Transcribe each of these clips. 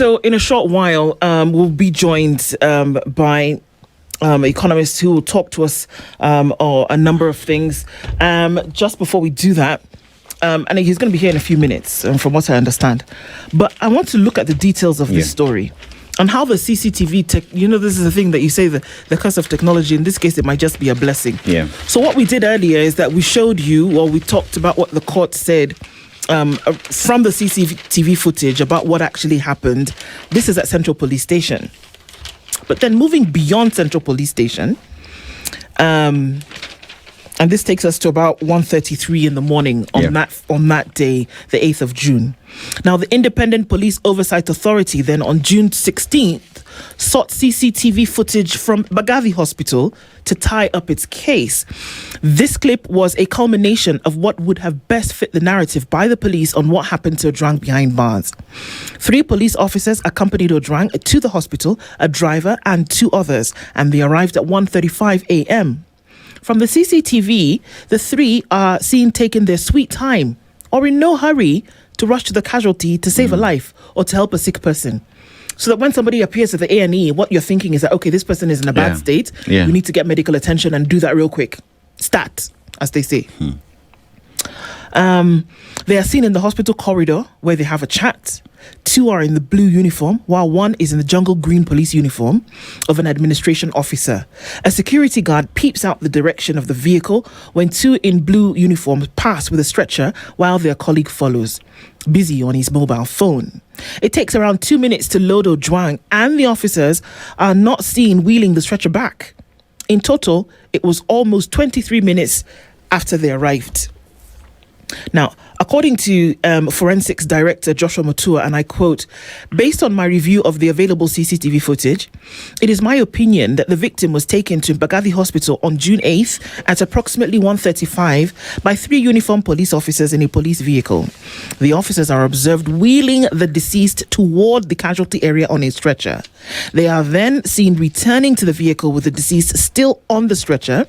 So in a short while, we'll be joined by economists who will talk to us on a number of things. Just before we do that, and he's going to be here in a few minutes, from what I understand. But I want to look at the details of this story and how the CCTV this is the thing that you say, the curse of technology. In this case, it might just be a blessing. Yeah. So what we did earlier is that we showed you, or we talked about what the court said from the CCTV footage about what actually happened. This is at Central Police Station. But then moving beyond Central Police Station, and this takes us to about 1:33 in the morning on that day, the 8th of June. Now, the Independent Police Oversight Authority then on June 16th sought CCTV footage from Bagavi Hospital to tie up its case. This clip was a culmination of what would have best fit the narrative by the police on what happened to Ojwang behind bars. 3 police officers accompanied Ojwang to the hospital, a driver and 2 others, and they arrived at 1:35 a.m. From the CCTV, the 3 are seen taking their sweet time or in no hurry to rush to the casualty to save a life or to help a sick person. So that when somebody appears at the A&E, what you're thinking is that, okay, this person is in a bad state. We need to get medical attention and do that real quick. Stat, as they say. They are seen in the hospital corridor where they have a chat. 2 are in the blue uniform, while 1 is in the jungle green police uniform of an administration officer. A security guard peeps out the direction of the vehicle when 2 in blue uniforms pass with a stretcher while their colleague follows, busy on his mobile phone. It takes around 2 minutes to load Ojwang, and the officers are not seen wheeling the stretcher back. In total, it was almost 23 minutes after they arrived. Now, according to Forensics Director Joshua Mutua, and I quote, "Based on my review of the available CCTV footage, it is my opinion that the victim was taken to Bagavi Hospital on June 8th at approximately 1:35 by 3 uniformed police officers in a police vehicle. The officers are observed wheeling the deceased toward the casualty area on a stretcher. They are then seen returning to the vehicle with the deceased still on the stretcher,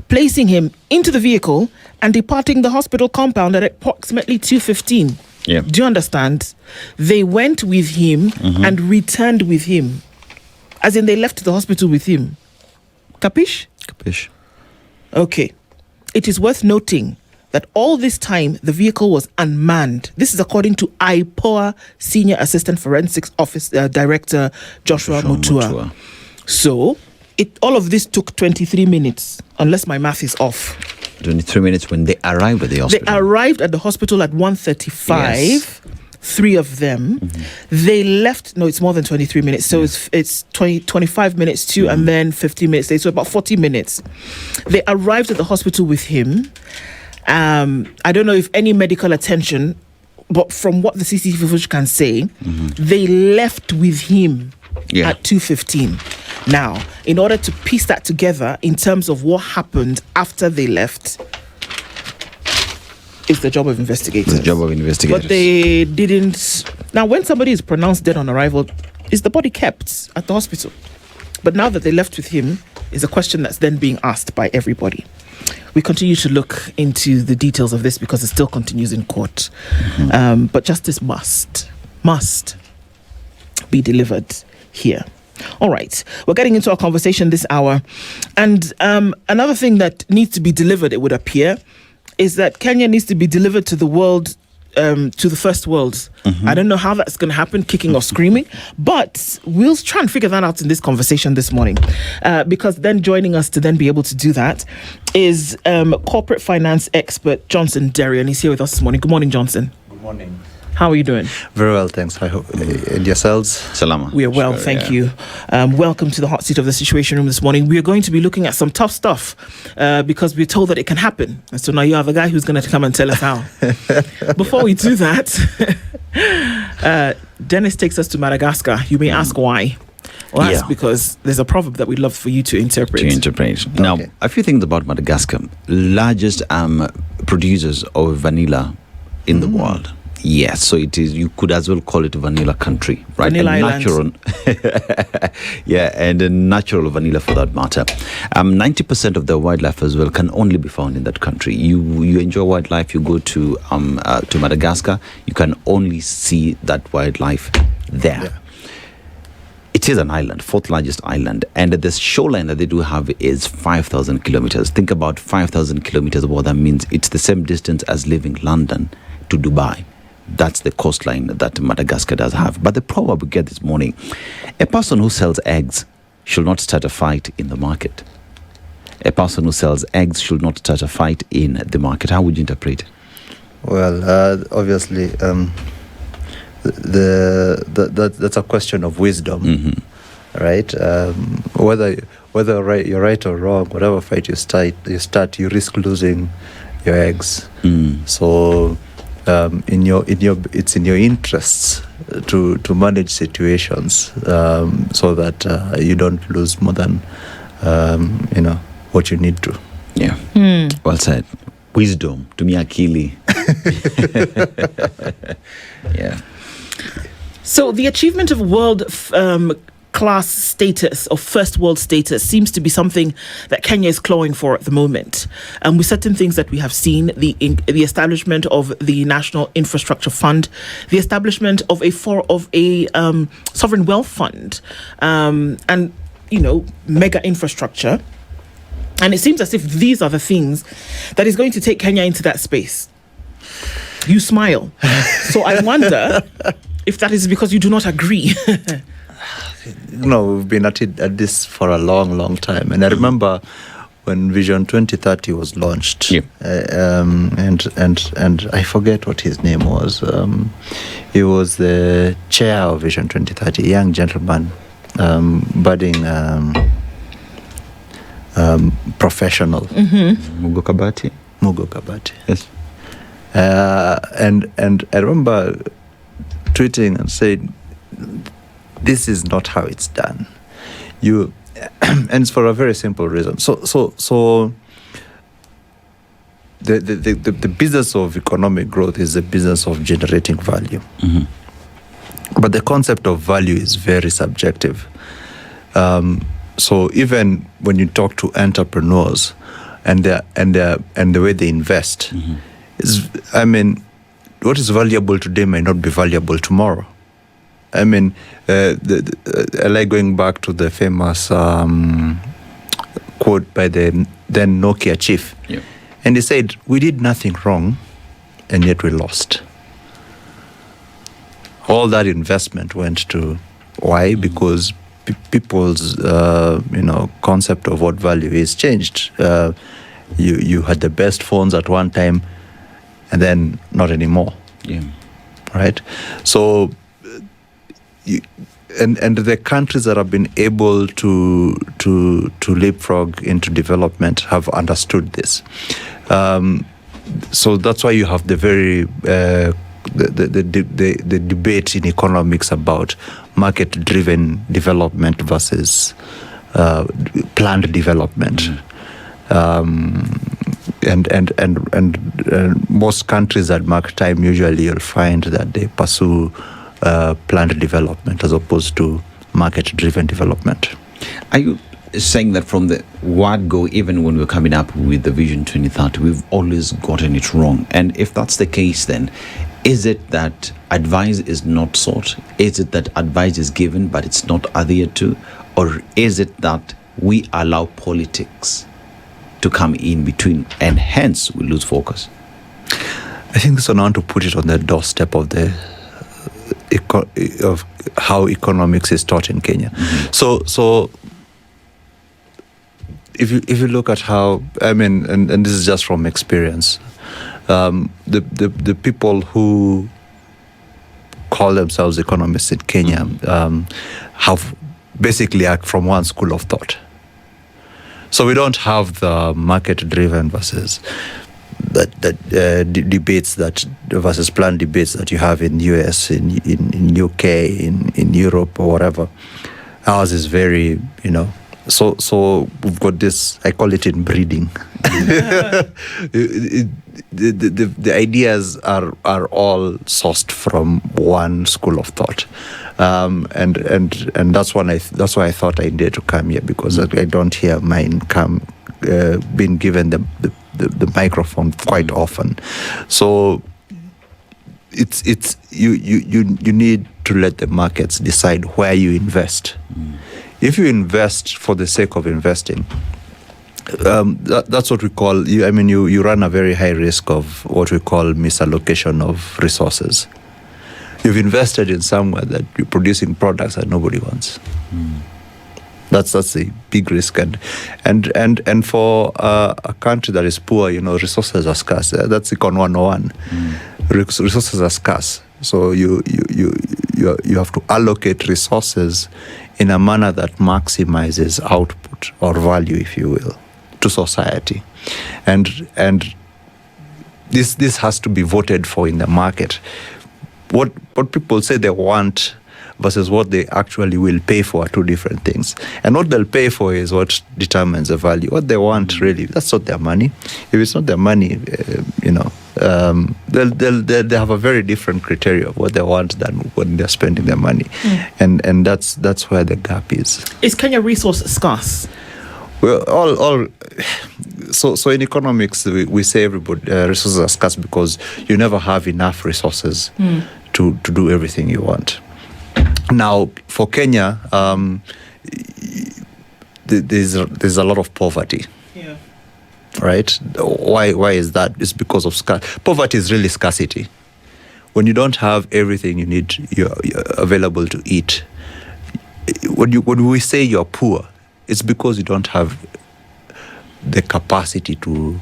placing him into the vehicle and departing the hospital compound at approximately 2:15. Yeah. Do you understand? They went with him and returned with him. As in, they left the hospital with him. Capish? Capish. Okay. It is worth noting that all this time, the vehicle was unmanned. This is according to IPOA Senior Assistant Forensics Office Director Joshua Mutua. So, all of this took 23 minutes, unless my math is off. 23 minutes when they arrived at the hospital. They arrived at the hospital at 1:35. Yes. 3 of them. They left. No, it's more than 23 minutes. So it's 25 minutes too, and then 15 minutes later. So about 40 minutes. They arrived at the hospital with him. I don't know if any medical attention, but from what the CCTV footage can say, they left with him at 2:15. Now, in order to piece that together in terms of what happened after they left, it's the job of investigators. But they didn't. Now, when somebody is pronounced dead on arrival, is the body kept at the hospital? But now that they left with him, is a question that's then being asked by everybody. We continue to look into the details of this because it still continues in court. But justice must be delivered here. All right, we're getting into our conversation this hour. And another thing that needs to be delivered, it would appear, is that Kenya needs to be delivered to the world, to the first world. I don't know how that's going to happen, kicking or screaming, but we'll try and figure that out in this conversation this morning. Because then joining us to then be able to do that is corporate finance expert Johnson Nderi, and he's here with us this morning. Good morning, Johnson. Good morning. How are you doing? Very well, thanks. I hope. And yourselves? Salama. We are well, thank you. Welcome to the hot seat of the Situation Room this morning. We are going to be looking at some tough stuff because we're told that it can happen. And so now you have a guy who's going to come and tell us how. Before we do that, Dennis takes us to Madagascar. You may ask why. Well, that's because there's a proverb that we'd love for you to interpret. Now, a few things about Madagascar. Largest producers of vanilla in the world. Yes, so it is. You could as well call it a vanilla country, right? Vanilla natural, and a natural vanilla for that matter. 90% of the wildlife as well can only be found in that country. You enjoy wildlife. You go to Madagascar, you can only see that wildlife there. Yeah. It is an island, fourth largest island, and the shoreline that they do have is 5,000 kilometers. Think about 5,000 kilometers, what that means. It's the same distance as leaving London to Dubai. That's the coastline that Madagascar does have. But the problem we get this morning, a person who sells eggs should not start a fight in the market. A person who sells eggs should not start a fight in the market. How would you interpret it? Well, obviously, that's a question of wisdom, right? Whether you're right or wrong, whatever fight you start, you risk losing your eggs. So, it's in your interests to manage situations so that you don't lose more than what you need to. Yeah. Well said. Wisdom. To me, akili. Yeah. So the achievement of world class status or first world status seems to be something that Kenya is clawing for at the moment. With certain things that we have seen, the establishment of the National Infrastructure Fund, the establishment of a sovereign wealth fund, and mega infrastructure. And it seems as if these are the things that is going to take Kenya into that space. You smile. So I wonder if that is because you do not agree. We've been at this for a long, long time. And I remember when Vision 2030 was launched, and I forget what his name was. He was the chair of Vision 2030, a young gentleman, budding professional. Mugo Kabati. Yes. And I remember tweeting and saying, this is not how it's done. And it's for a very simple reason. So the business of economic growth is the business of generating value. But the concept of value is very subjective. So even when you talk to entrepreneurs and the way they invest, what is valuable today may not be valuable tomorrow. I like going back to the famous quote by the then Nokia chief. Yeah. And he said, we did nothing wrong, and yet we lost. All that investment went to, why? Because people's concept of what value is changed. You had the best phones at one time, and then not anymore. Yeah. Right? So, and the countries that have been able to leapfrog into development have understood this. So that's why you have the very the debate in economics about market-driven development versus planned development. And most countries that mark time, usually you'll find that they pursue planned development as opposed to market-driven development. Are you saying that from the word go, even when we're coming up with the Vision 2030, we've always gotten it wrong? And if that's the case, then is it that advice is not sought? Is it that advice is given but it's not adhered to? Or is it that we allow politics to come in between and hence we lose focus? I think this one I want to put it on the doorstep of of how economics is taught in Kenya. So if you look at how, and this is just from experience, the people who call themselves economists in Kenya have basically act from one school of thought. So we don't have the market-driven versus debates versus planned debates that you have in US, in UK, in Europe or whatever. Ours is very, So we've got this. I call it inbreeding. The ideas are all sourced from one school of thought, and that's why I thought I needed to come here, because I don't hear mine being given the microphone quite often. So it's you need to let the markets decide where you invest. If you invest for the sake of investing, that's what we call, you run a very high risk of what we call misallocation of resources. You've invested in somewhere that you're producing products that nobody wants. That's a big risk, and for a country that is poor, resources are scarce. That's Econ 101. Resources are scarce, so you have to allocate resources in a manner that maximizes output or value, if you will, to society, and this has to be voted for in the market. What people say they want versus what they actually will pay for are two different things. And what they'll pay for is what determines the value. What they want, really, that's not their money. If it's not their money, they'll have a very different criteria of what they want than when they're spending their money. And that's where the gap is. Is Kenya resource scarce? Well, so in economics, we say everybody resources are scarce because you never have enough resources to do everything you want. Now, for Kenya, there's a lot of poverty. Yeah. Right? Why is that? It's because of poverty is really scarcity. When you don't have everything you need, you're available to eat. When we say you're poor, it's because you don't have the capacity to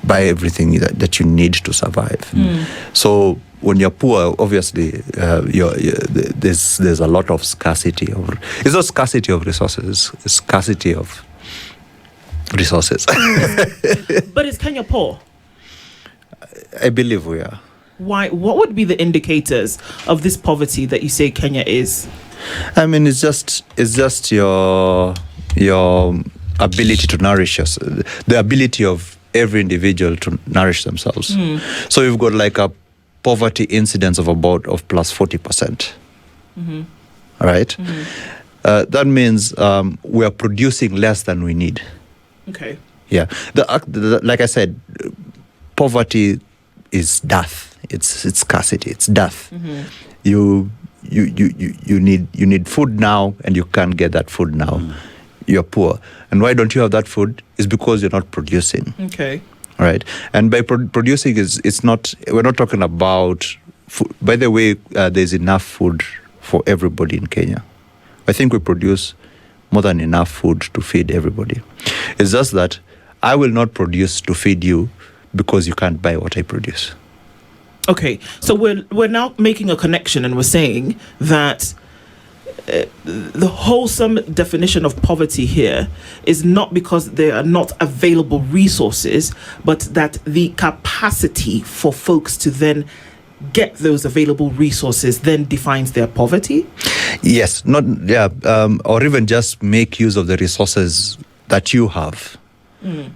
buy everything that you need to survive. So when you're poor, obviously, there's a lot of scarcity. It's not scarcity of resources, it's scarcity of resources. But is Kenya poor? I believe we are. Why? What would be the indicators of this poverty that you say Kenya is? It's just your ability to nourish yourself, the ability of every individual to nourish themselves. So you've got like a poverty incidence of plus 40%. Right? That means we are producing less than we need. Okay. Yeah. Like I said, poverty is death. It's scarcity. It's death. You need food now, and you can't get that food now. You're poor. And why don't you have that food? It's because you're not producing. Okay. Right. And by producing we're not talking about food. By the way, there's enough food for everybody in Kenya. I think we produce more than enough food to feed everybody. It's just that I will not produce to feed you because you can't buy what I produce. Okay, so we're now making a connection, and we're saying that the wholesome definition of poverty here is not because there are not available resources, but that the capacity for folks to then get those available resources then defines their poverty? Yes, or even just make use of the resources that you have. You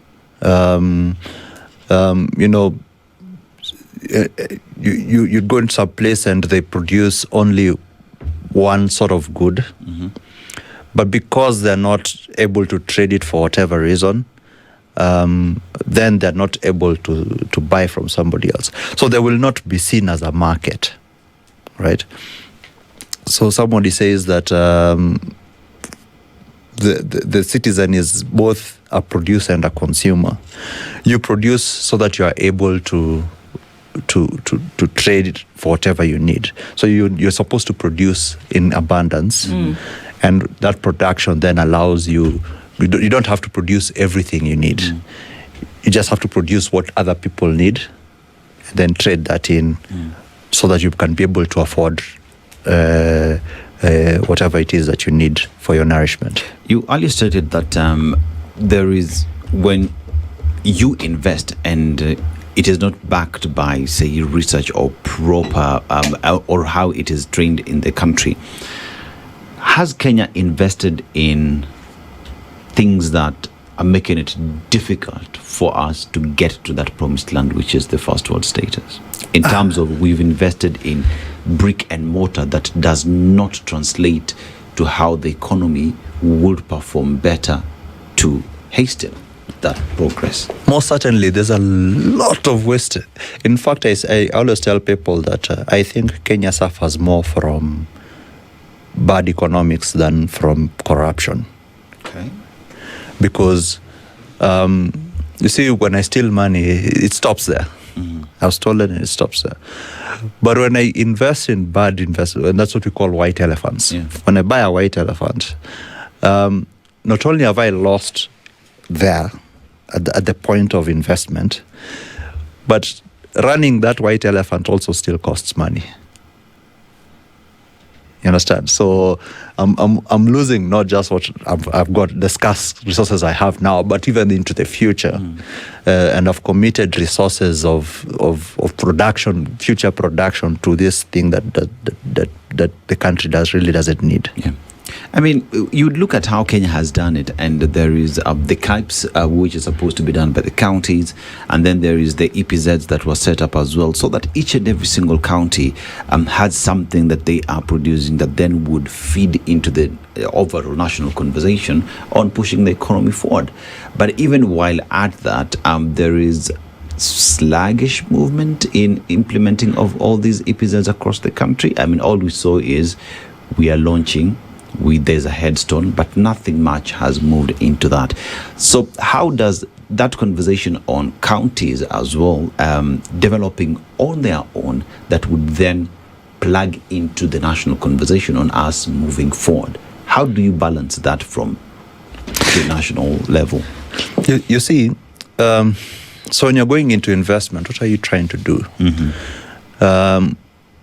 go into some place and they produce only one sort of good, but because they're not able to trade it for whatever reason, then they're not able to buy from somebody else. So they will not be seen as a market, right? So somebody says that the citizen is both a producer and a consumer. You produce so that you are able to trade it for whatever you need. So you're supposed to produce in abundance, and that production then allows you don't have to produce everything you need. You just have to produce what other people need, and then trade that in so that you can be able to afford whatever it is that you need for your nourishment. You earlier stated that there is, when you invest and it is not backed by, say, research or proper or how it is trained in the country. Has Kenya invested in things that are making it difficult for us to get to that promised land, which is the first world status? In terms of, we've invested in brick and mortar that does not translate to how the economy would perform better to hasten. that progress? Most certainly, there's a lot of waste. In fact, I always tell people that I think Kenya suffers more from bad economics than from corruption. Okay. Because, you see, when I steal money, it stops there. I've stolen and it stops there. But when I invest in bad investment, and that's what we call white elephants. Yeah. When I buy a white elephant, not only have I lost there at the point of investment, but running that white elephant also still costs money. You understand? So I'm losing not just what I've got, the scarce resources I have now, but even into the future. And I've committed resources of production, future production, to this thing that the country really doesn't need. Yeah. I mean, you look at how Kenya has done it, and there is the CAIPs, which is supposed to be done by the counties, and then there is the EPZs that was set up as well, so that each and every single county had something that they are producing that then would feed into the overall national conversation on pushing the economy forward. But even while at that, there is sluggish movement in implementing of all these EPZs across the country. I mean, all we saw is we are launching, there's a headstone, but nothing much has moved into that. So how does that conversation on counties as well developing on their own that would then plug into the national conversation on us moving forward? How do you balance that from the national level? You see, so when you're going into investment, what are you trying to do?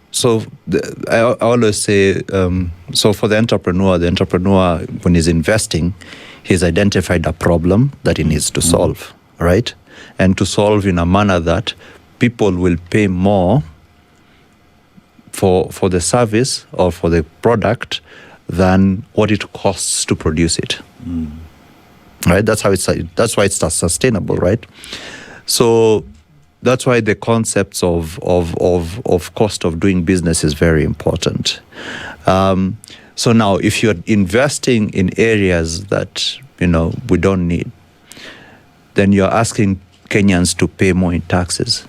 So I always say, so for the entrepreneur, when he's investing, he's identified a problem that he needs to solve, right? And to solve in a manner that people will pay more for the service or for the product than what it costs to produce it. Right? That's why it's sustainable, right? So that's why the concepts of cost of doing business is very important. So now, if you're investing in areas that we don't need, then you're asking Kenyans to pay more in taxes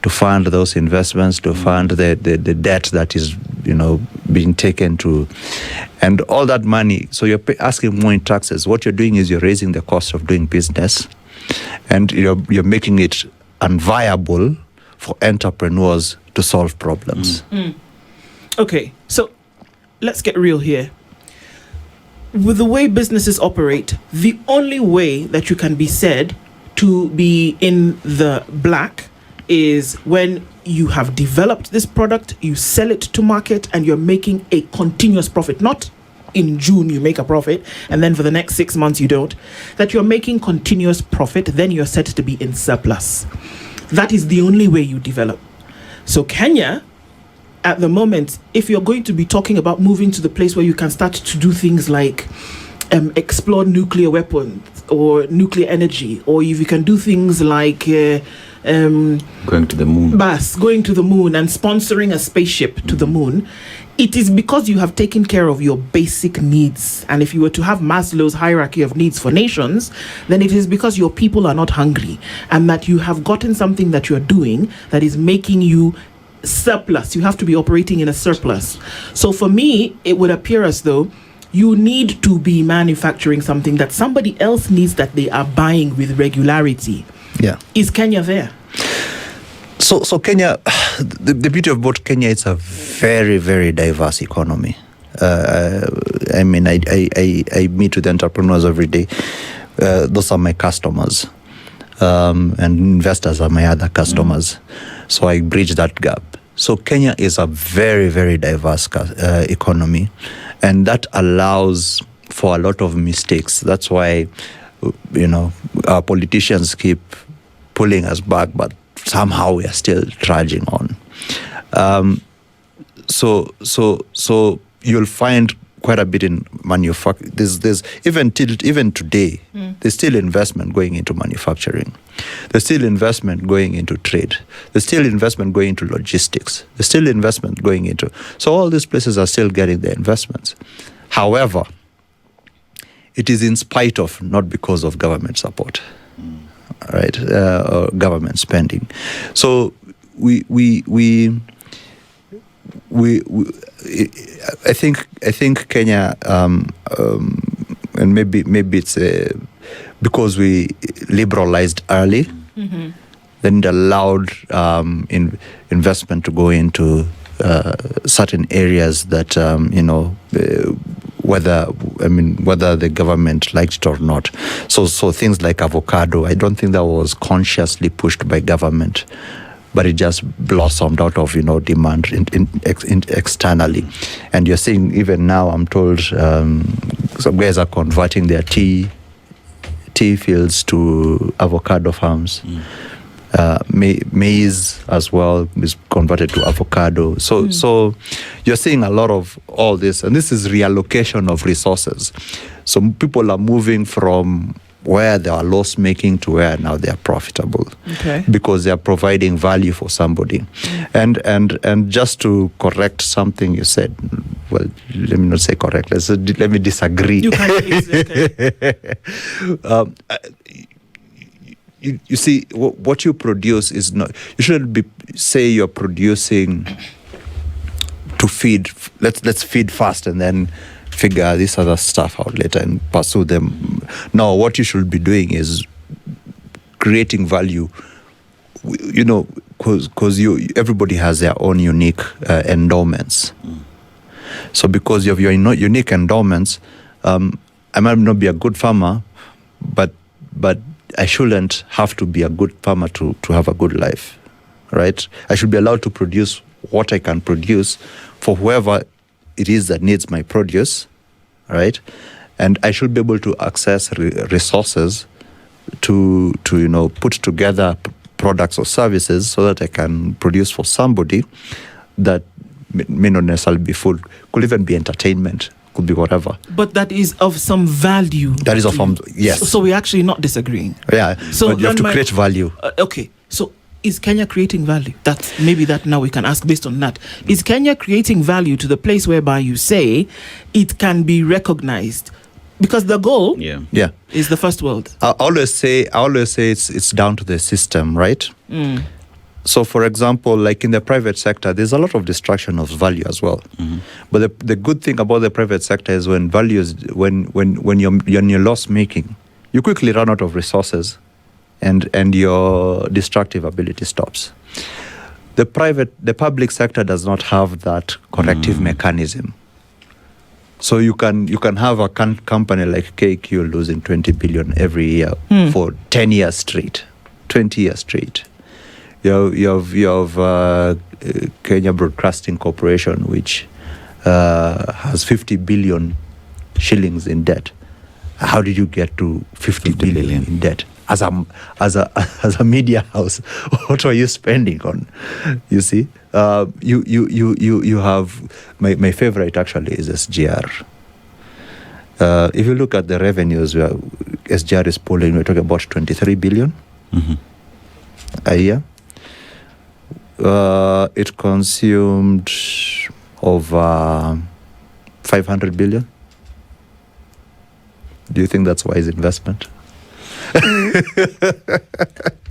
to fund those investments, to fund the debt that is being taken to, and all that money. So you're asking more in taxes. What you're doing is you're raising the cost of doing business, and you're making it unviable for entrepreneurs to solve problems. Okay, so let's get real here. With the way businesses operate, the only way that you can be said to be in the black is when you have developed this product, you sell it to market, and you're making a continuous profit. Not in June you make a profit and then for the next 6 months you don't. That you're making continuous profit, then you're said to be in surplus. That is the only way you develop. So Kenya, at the moment, if you're going to be talking about moving to the place where you can start to do things like explore nuclear weapons or nuclear energy, or if you can do things like going to the moon. Going to the moon and sponsoring a spaceship to the moon, it is because you have taken care of your basic needs. And if you were to have Maslow's hierarchy of needs for nations, then it is because your people are not hungry and that you have gotten something that you're doing that is making you surplus. You have to be operating in a surplus. So for me, it would appear as though you need to be manufacturing something that somebody else needs that they are buying with regularity. Yeah. Is Kenya there? So Kenya, the beauty about Kenya, it's a very, very diverse economy. I mean, I meet with entrepreneurs every day. Those are my customers. And investors are my other customers. So I bridge that gap. So Kenya is a very, very diverse economy. And that allows for a lot of mistakes. That's why, our politicians keep pulling us back, but somehow we are still trudging on. So you'll find quite a bit in manufacturing. There's even today, there's still investment going into manufacturing. There's still investment going into trade. There's still investment going into logistics. There's still investment going into. So all these places are still getting their investments. However, it is in spite of, not because of government support. right? Or government spending. So we I think Kenya, and maybe it's because we liberalized early, then it allowed investment to go into certain areas that whether the government liked it or not. So things like avocado, I don't think that was consciously pushed by government, but it just blossomed out of demand externally. And you're seeing even now, I'm told some guys are converting their tea fields to avocado farms. Maize as well is converted to avocado. So you're seeing a lot of all this, and this is reallocation of resources. So people are moving from where they are loss making to where now they are profitable, because they are providing value for somebody. And just to correct something you said, well, let me not say correct, let me disagree. You can You see, what you produce is not, you shouldn't say you're producing to feed, let's feed first and then figure this other stuff out later and pursue them. No, what you should be doing is creating value, because everybody has their own unique endowments. So because of your unique endowments, I might not be a good farmer, but I shouldn't have to be a good farmer to have a good life, right? I should be allowed to produce what I can produce for whoever it is that needs my produce, right? And I should be able to access resources to put together products or services so that I can produce for somebody that may not necessarily be food, could even be entertainment, could be whatever. But that is of some value. That is of some, yes. So we're actually not disagreeing. Yeah, so but you have to create value. Okay, so is Kenya creating value? That's maybe that now we can ask based on that. Is Kenya creating value to the place whereby you say it can be recognized? Because the goal is the first world. I always say it's down to the system, right? So, for example, like in the private sector, there's a lot of destruction of value as well. But the good thing about the private sector is when you're in your loss making, you quickly run out of resources, and your destructive ability stops. The public sector does not have that corrective mechanism. So you can have a company like KQ losing 20 billion every year for 10 years straight, 20 years straight. You have Kenya Broadcasting Corporation, which has 50 billion shillings in debt. How did you get to 50 billion in debt? As a media house, what are you spending on? You see, you have my favorite actually is SGR. If you look at the revenues, SGR is pulling, we're talking about 23 billion a year. It consumed over 500 billion. Do you think that's wise investment? I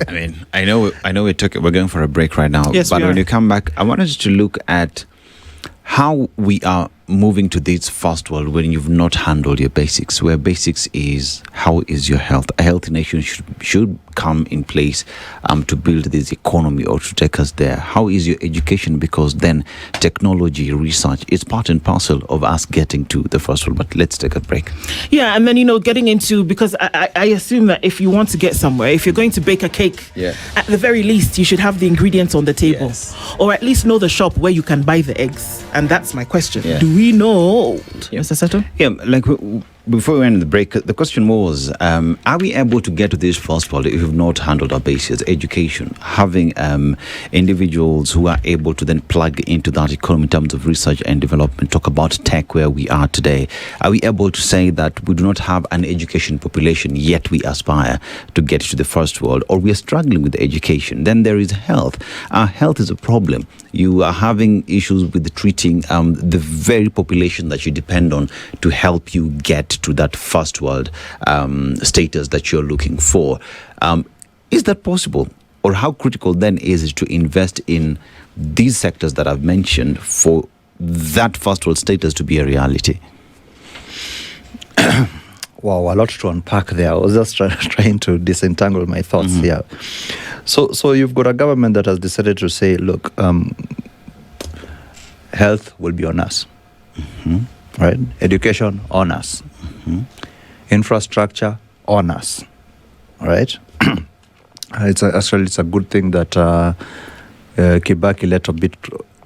mean, I know we're going for a break right now. Yes, but when you come back, I want us to look at how we are moving to this first world when you've not handled your basics, where basics is how is your health. A healthy nation should come in place to build this economy or to take us there. How is your education? Because then technology, research is part and parcel of us getting to the first world. But let's take a break. Yeah, and then, getting into, because I assume that if you want to get somewhere, if you're going to bake a cake, at the very least, you should have the ingredients on the table. Or at least know the shop where you can buy the eggs. And that's my question. Do we know, Mr. Seto? Yeah, like before we went in the break, the question was, are we able to get to this first world if we've not handled our basics, education, having individuals who are able to then plug into that economy in terms of research and development, talk about tech where we are today? Are we able to say that we do not have an education population, yet we aspire to get to the first world, or we are struggling with education? Then there is health. Our health is a problem. You are having issues with treating the very population that you depend on to help you get to that first world status that you're looking for. Is that possible? Or how critical then is it to invest in these sectors that I've mentioned for that first world status to be a reality? Wow, a lot to unpack there. I was just trying to disentangle my thoughts here. So you've got a government that has decided to say, look, health will be on us, right? Education on us, infrastructure on us, right? It's a good thing that Kibaki let a bit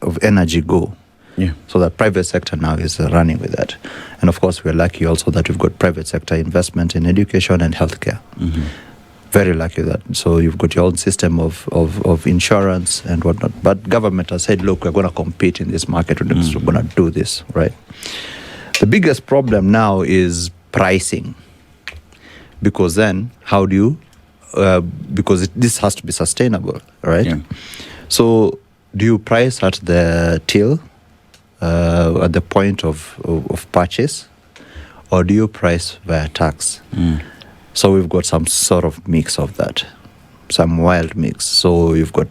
of energy go. Yeah. So the private sector now is running with that. And of course, we're lucky also that we've got private sector investment in education and healthcare. Very lucky that. So you've got your own system of insurance and whatnot. But government has said, look, we're going to compete in this market. We're going to do this, right? The biggest problem now is pricing. Because then, how do you... because this has to be sustainable, right? Yeah. So do you price at the till, at the point of purchase, or do you price via tax? So we've got some sort of mix of that, some wild mix. So you've got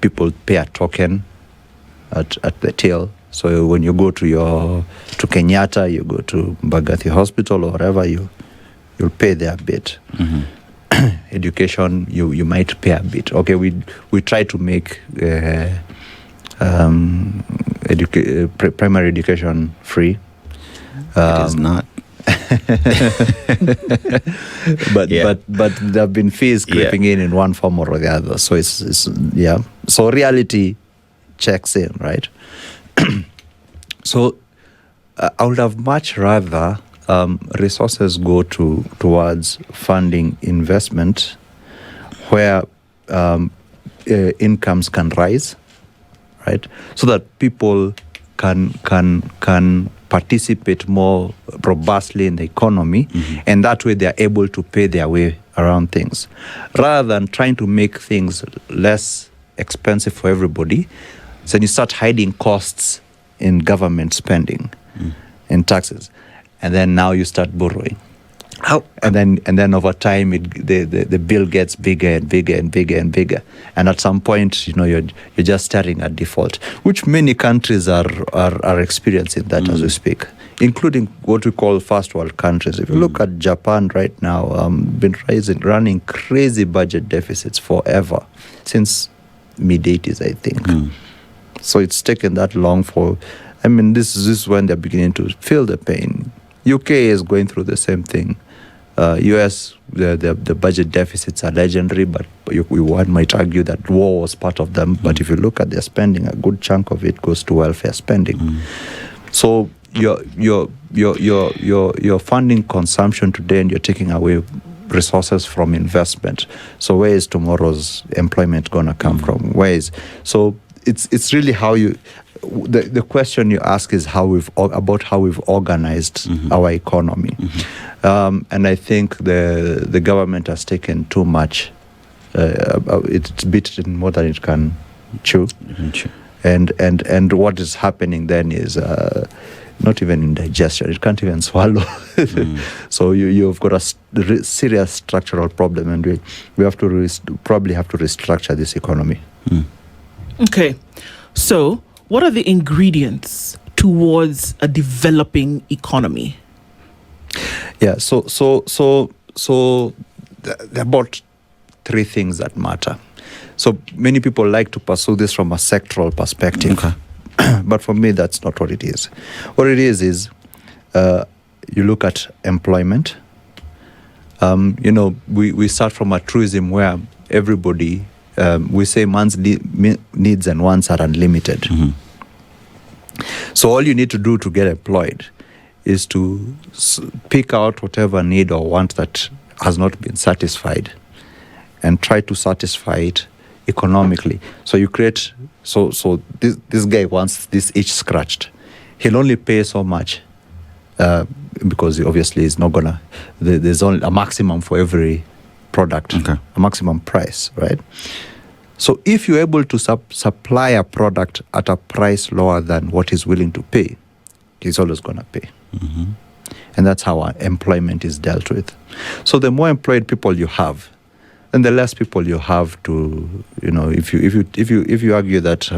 people pay a token at the till. So when you go to Kenyatta, you go to Mbagathi Hospital or whatever, you'll pay their bit. Education, you might pay a bit. Okay, we try to make primary education free. It is not. but there have been fees creeping in one form or the other. So it's So reality checks in, right? So I would have much rather resources go towards funding investment where incomes can rise, right? So that people can participate more robustly in the economy, and that way they are able to pay their way around things, rather than trying to make things less expensive for everybody. So you start hiding costs in government spending and taxes, and then now you start borrowing. And then over time the bill gets bigger and bigger and bigger and bigger, and at some point you're just staring at default, which many countries are experiencing that as we speak, including what we call first world countries. If you look at Japan right now, been running crazy budget deficits forever, since mid-80s, I think. So it's taken that long this is when they're beginning to feel the pain. UK is going through the same thing. US, the budget deficits are legendary, but one might argue that war was part of them. But if you look at their spending, a good chunk of it goes to welfare spending. So you're funding consumption today, and you're taking away resources from investment. So where is tomorrow's employment going to come from? So it's really how you. The question you ask is about how we've organized our economy, and I think the government has taken too much. It's bitten more than it can chew, and what is happening then is not even indigestion. It can't even swallow. So you've got a serious structural problem, and we have to probably have to restructure this economy. Okay, so what are the ingredients towards a developing economy? Yeah, so there are about three things that matter. So many people like to pursue this from a sectoral perspective. Okay. But for me, that's not what it is. What it is you look at employment. We start from a truism where everybody, we say man's needs and wants are unlimited. So all you need to do to get employed is to pick out whatever need or want that has not been satisfied and try to satisfy it economically. So you create, so this guy wants this itch scratched. He'll only pay so much because obviously he's not gonna, there's only a maximum for every product, a maximum price, right? So if you're able to supply a product at a price lower than what he's willing to pay, he's always going to pay. And that's how employment is dealt with. So the more employed people you have, and the less people you have to, if you argue that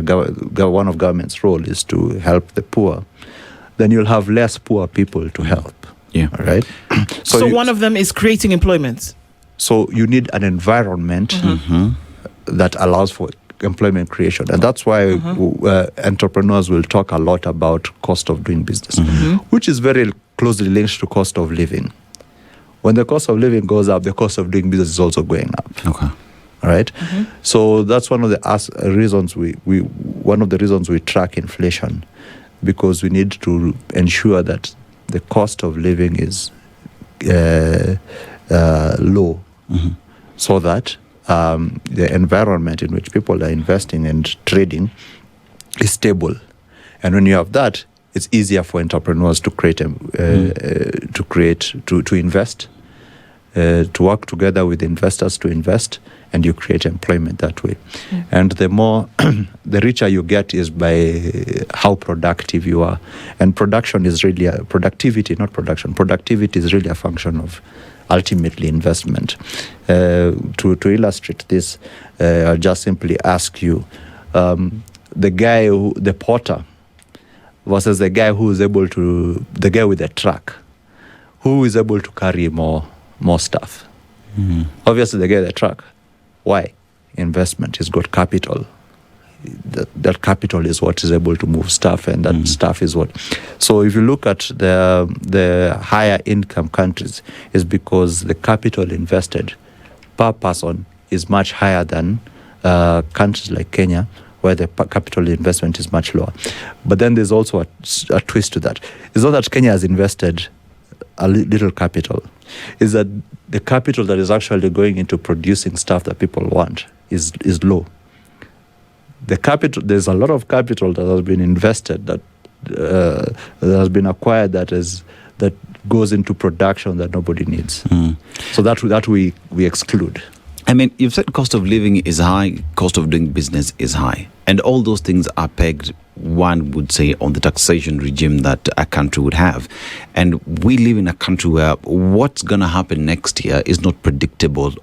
one of government's role is to help the poor, then you'll have less poor people to help. Yeah. All right. So one of them is creating employment. So you need an environment that allows for employment creation, and that's why entrepreneurs will talk a lot about cost of doing business, which is very closely linked to cost of living. When the cost of living goes up, the cost of doing business is also going up. Okay. All right. So that's one of the reasons we track inflation, because we need to ensure that the cost of living is low, so that the environment in which people are investing and trading is stable. And when you have that, it's easier for entrepreneurs to invest, to work together with investors to invest, and you create employment that way. And the more, the richer you get is by how productive you are. And productivity, not production. Productivity is really a function of ultimately investment. To illustrate this, I'll just simply ask you, the porter versus the guy the guy with the truck, who is able to carry more stuff? Obviously the guy with the truck. Why? Investment. He's got capital. That capital is what is able to move stuff, and that stuff is what. So if you look at the higher income countries, is because the capital invested per person is much higher than countries like Kenya, where the capital investment is much lower. But then there's also a twist to that. It's not that Kenya has invested a little capital. Is that the capital that is actually going into producing stuff that people want is low. The capital, there's a lot of capital that has been invested, that has been acquired, that goes into production that nobody needs. So that we exclude. I mean, you've said cost of living is high, cost of doing business is high. And all those things are pegged, one would say, on the taxation regime that a country would have. And we live in a country where what's going to happen next year is not predictable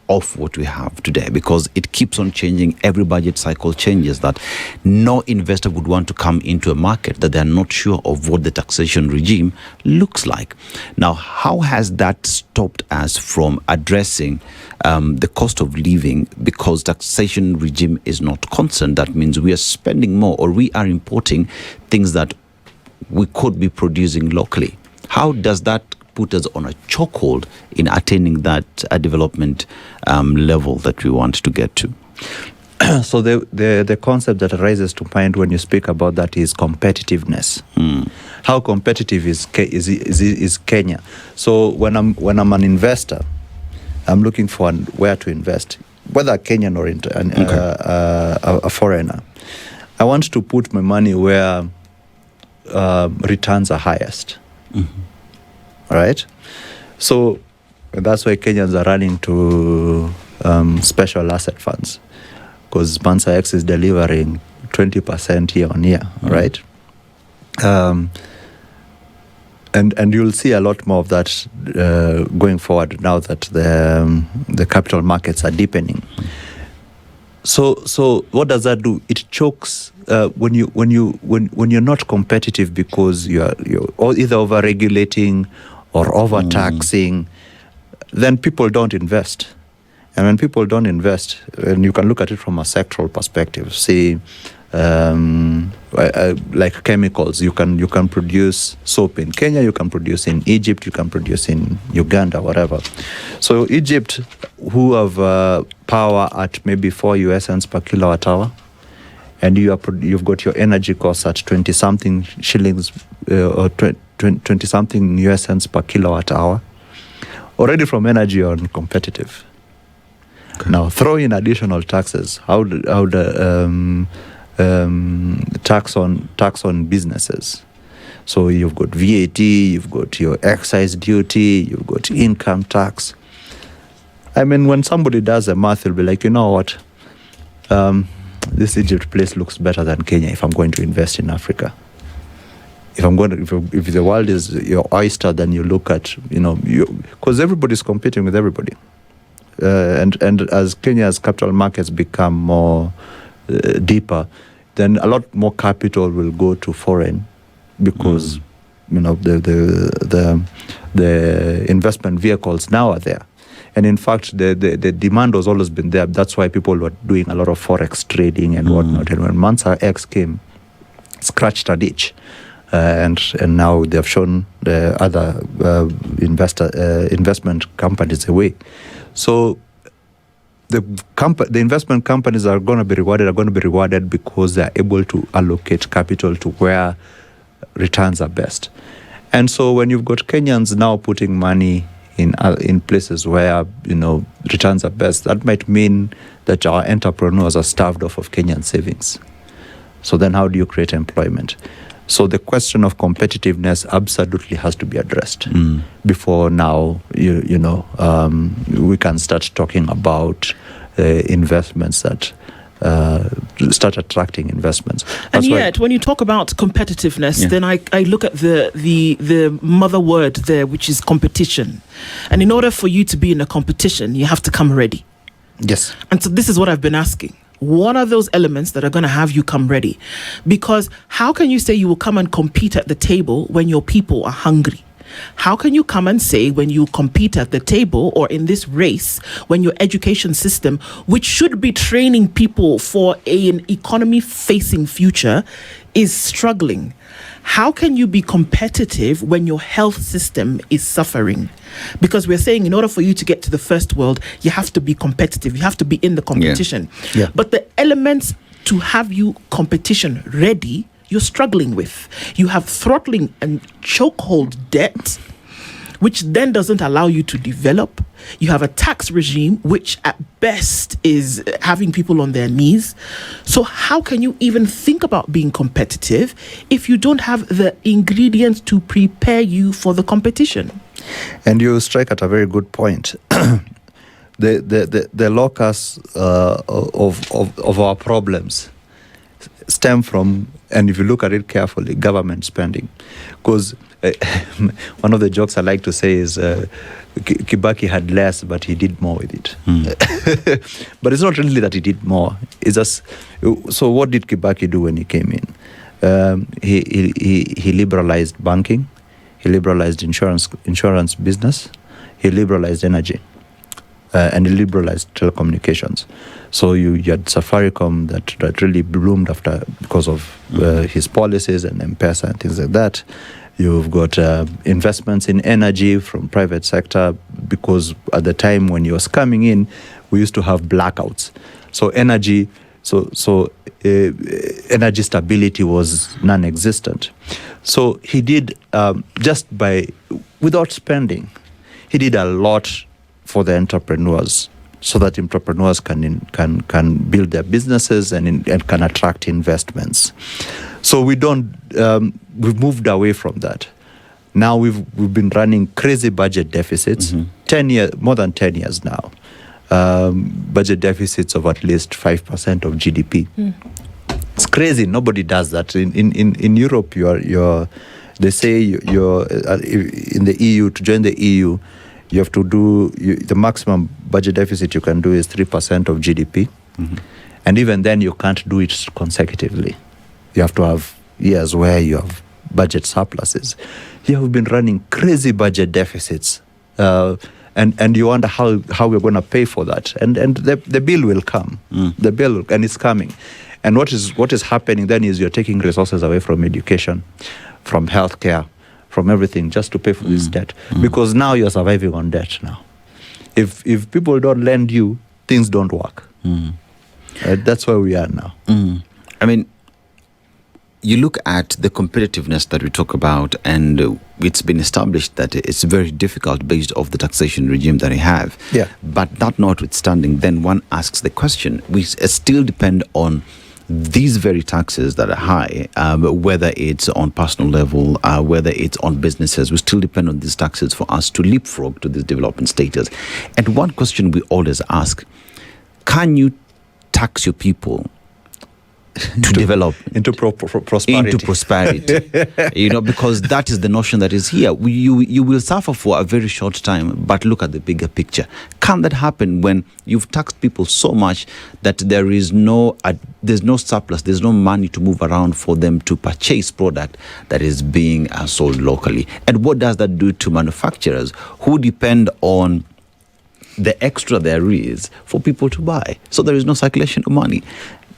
of what we have today, because it keeps on changing. Every budget cycle changes. That no investor would want to come into a market that they're not sure of what the taxation regime looks like. Now, how has that stopped us from addressing the cost of living? Because taxation regime is not constant. That means we are spending more, or we are importing things that we could be producing locally. How does that put us on a chokehold in attaining that development level that we want to get to? So the concept that arises to mind when you speak about that is competitiveness. How competitive is Kenya? So when I'm an investor, I'm looking for where to invest, whether Kenyan or a foreigner. I want to put my money where returns are highest. All right, so that's why Kenyans are running to special asset funds, because Bansa X is delivering 20% year on year, right? And you'll see a lot more of that going forward now that the capital markets are deepening. So what does that do? It chokes when you're not competitive, because you're either over-regulating or overtaxing, then people don't invest. And when people don't invest, and you can look at it from a sectoral perspective, see, like chemicals, you can produce soap in Kenya, you can produce in Egypt, you can produce in Uganda, whatever. So Egypt, who have power at maybe 4 US cents per kilowatt hour, and you've got your energy costs at 20-something shillings or 20-something US cents per kilowatt hour. Already from energy you're uncompetitive. Okay. Now throw in additional taxes. How the tax on businesses. So you've got VAT, you've got your excise duty, you've got income tax. I mean, when somebody does the math, they'll be like, you know what? This Egypt place looks better than Kenya if I'm going to invest in Africa. if the world is your oyster, then you look at, because everybody's competing with everybody. And as Kenya's capital markets become more deeper, then a lot more capital will go to foreign, because the investment vehicles now are there. And in fact, the demand has always been there. That's why people were doing a lot of forex trading and whatnot. And when Mansa X came, scratched a ditch. And now they have shown the other investment companies a way. So the investment companies are going to be rewarded because they are able to allocate capital to where returns are best. And so when you've got Kenyans now putting money in places where returns are best, that might mean that our entrepreneurs are starved off of Kenyan savings. So then how do you create employment? So the question of competitiveness absolutely has to be addressed before now we can start talking about investments that start attracting investments. That's yet, when you talk about competitiveness, then I look at the mother word there, which is competition. And in order for you to be in a competition, you have to come ready. Yes. And so this is what I've been asking. What are those elements that are going to have you come ready? Because how can you say you will come and compete at the table when your people are hungry? How can you come and say when you compete at the table or in this race, when your education system, which should be training people for an economy-facing future, is struggling? How can you be competitive when your health system is suffering? Because we're saying in order for you to get to the first world, you have to be competitive. You have to be in the competition. Yeah. But the elements to have you competition ready, you're struggling with. You have throttling and chokehold debt, which then doesn't allow you to develop. You have a tax regime, which at best is having people on their knees. So how can you even think about being competitive if you don't have the ingredients to prepare you for the competition? And you strike at a very good point. The locus of our problems stem from, and if you look at it carefully, government spending. Because one of the jokes I like to say is Kibaki had less, but he did more with it. But it's not really that he did more. It's just, so what did Kibaki do when he came in? He liberalized banking. He liberalized insurance business. He liberalized energy. And he liberalized telecommunications. So you had Safaricom that really bloomed because of his policies and M-Pesa and things like that. You've got investments in energy from private sector, because at the time when he was coming in, we used to have blackouts. So energy stability was non-existent. So he did without spending, he did a lot for the entrepreneurs, so that entrepreneurs can build their businesses and can attract investments. So we've moved away from that. Now we've been running crazy budget deficits, more than 10 years now. Budget deficits of at least 5% of GDP. It's crazy. Nobody does that. In Europe, they say you're in the EU. To join the EU, you have to do the maximum budget deficit you can do is 3% of GDP, and even then you can't do it consecutively. You have to have years where you have budget surpluses. Here we've been running crazy budget deficits, and you wonder how we're going to pay for that. And the bill will come. The bill, and it's coming. And what is happening then is you're taking resources away from education, from healthcare, from everything, just to pay for this debt. Because now you're surviving on debt now. If people don't lend you, things don't work. That's where we are now. I mean, you look at the competitiveness that we talk about, and it's been established that it's very difficult based off the taxation regime that we have. Yeah. But that notwithstanding, then one asks the question, we still depend on these very taxes that are high, whether it's on personal level, whether it's on businesses, we still depend on these taxes for us to leapfrog to this development status. And one question we always ask, can you tax your people to develop into prosperity. Into prosperity. Because that is the notion that is here. You will suffer for a very short time, but look at the bigger picture. Can that happen when you've taxed people so much that there's no surplus, there's no money to move around for them to purchase product that is being sold locally? And what does that do to manufacturers who depend on the extra there is for people to buy? So there is no circulation of money.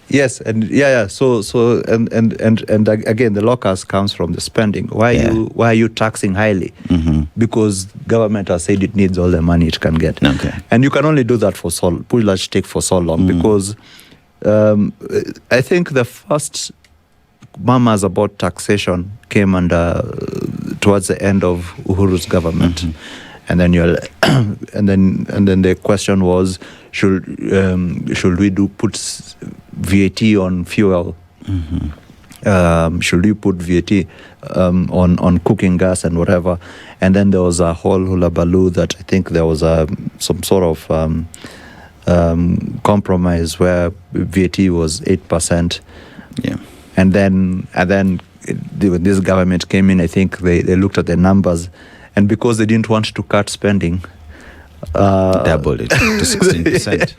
Yes, and So and again, the locus comes from the spending. Why are you taxing highly? Mm-hmm. Because government has said it needs all the money it can get. Okay. And you can only do that for so long because I think the first murmurs about taxation came towards the end of Uhuru's government. Mm-hmm. And then and then the question was, should we put VAT on fuel? Mm-hmm. Should we put VAT on cooking gas and whatever? And then there was a whole hullabaloo that I think there was some sort of compromise where VAT was 8%. Yeah. And then when this government came in, I think they looked at the numbers. And because they didn't want to cut spending, doubled it to 16%.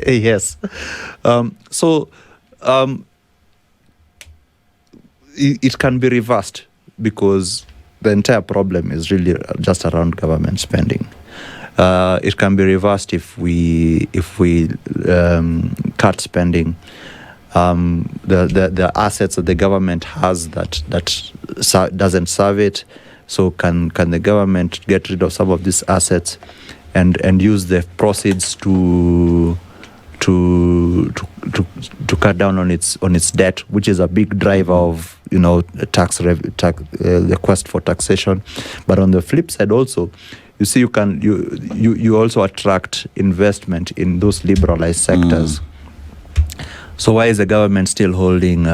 Yes. It can be reversed because the entire problem is really just around government spending. It can be reversed if we cut spending. The assets that the government has that doesn't serve it. So can the government get rid of some of these assets and use the proceeds to cut down on its debt, which is a big driver of the quest for taxation. But on the flip side also, you see you also attract investment in those liberalized sectors. So why is the government still holding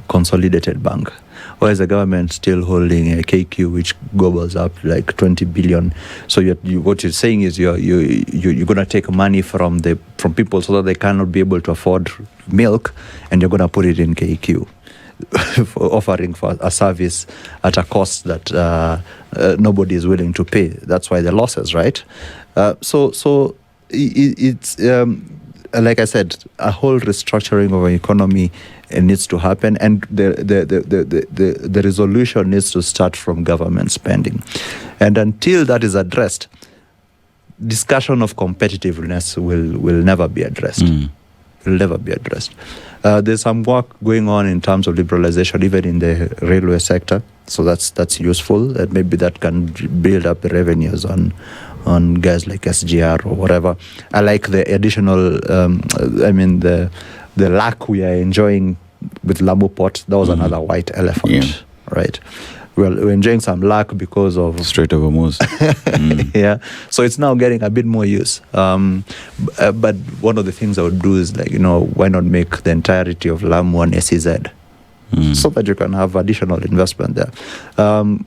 Consolidated Bank? Why is the government still holding a KQ, which gobbles up like 20 billion? So what you're saying is you're going to take money from people so that they cannot be able to afford milk, and you're going to put it in KQ, offering for a service at a cost that nobody is willing to pay. That's why the losses, right? So it's like I said, a whole restructuring of our economy needs to happen, and the resolution needs to start from government spending. And until that is addressed, discussion of competitiveness will never be addressed. Will never be addressed. There's some work going on in terms of liberalization, even in the railway sector. So that's useful, and maybe that can build up the revenues on guys like SGR or whatever. I like the additional, the luck we are enjoying with Lamu Port. That was another white elephant, right? We're enjoying some luck because of Strait of Hormuz. Yeah, so it's now getting a bit more use. But one of the things I would do is why not make the entirety of Lamu an SEZ? So that you can have additional investment there.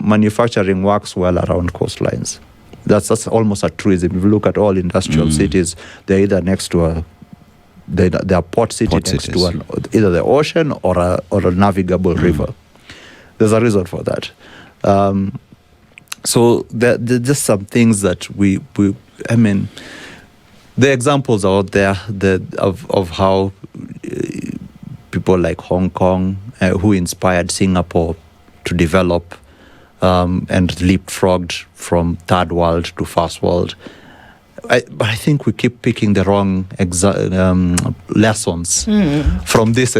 Manufacturing works well around coastlines. That's almost a truism. If you look at all industrial cities, they're either next to they are port next to either the ocean or a navigable river. There's a reason for that. So there's just some things that the examples are out there of how people like Hong Kong, who inspired Singapore to develop and leapfrogged from third world to first world. But I think we keep picking the wrong lessons from these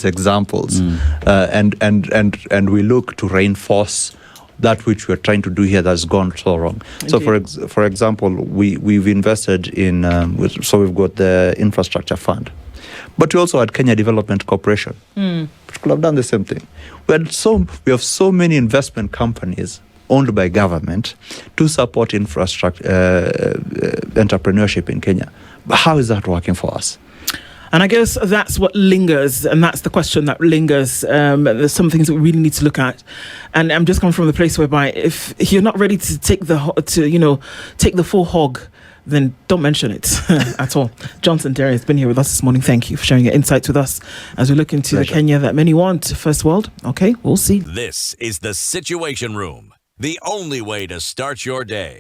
examples, and we look to reinforce that which we're trying to do here that's gone so wrong. Indeed. So, for example, we've invested in so we've got the infrastructure fund, but we also had Kenya Development Corporation, which could have done the same thing. We have so many investment companies owned by government to support infrastructure entrepreneurship in Kenya. But how is that working for us? And I guess that's what lingers, and that's the question that lingers. There's some things that we really need to look at, and I'm just coming from the place whereby if you're not ready to take the full hog then don't mention it at all. Johnson Nderi has been here with us this morning. Thank you for sharing your insights with us as we look into the Kenya that many want. First world. Okay, we'll see. This is the Situation Room, the only way to start your day.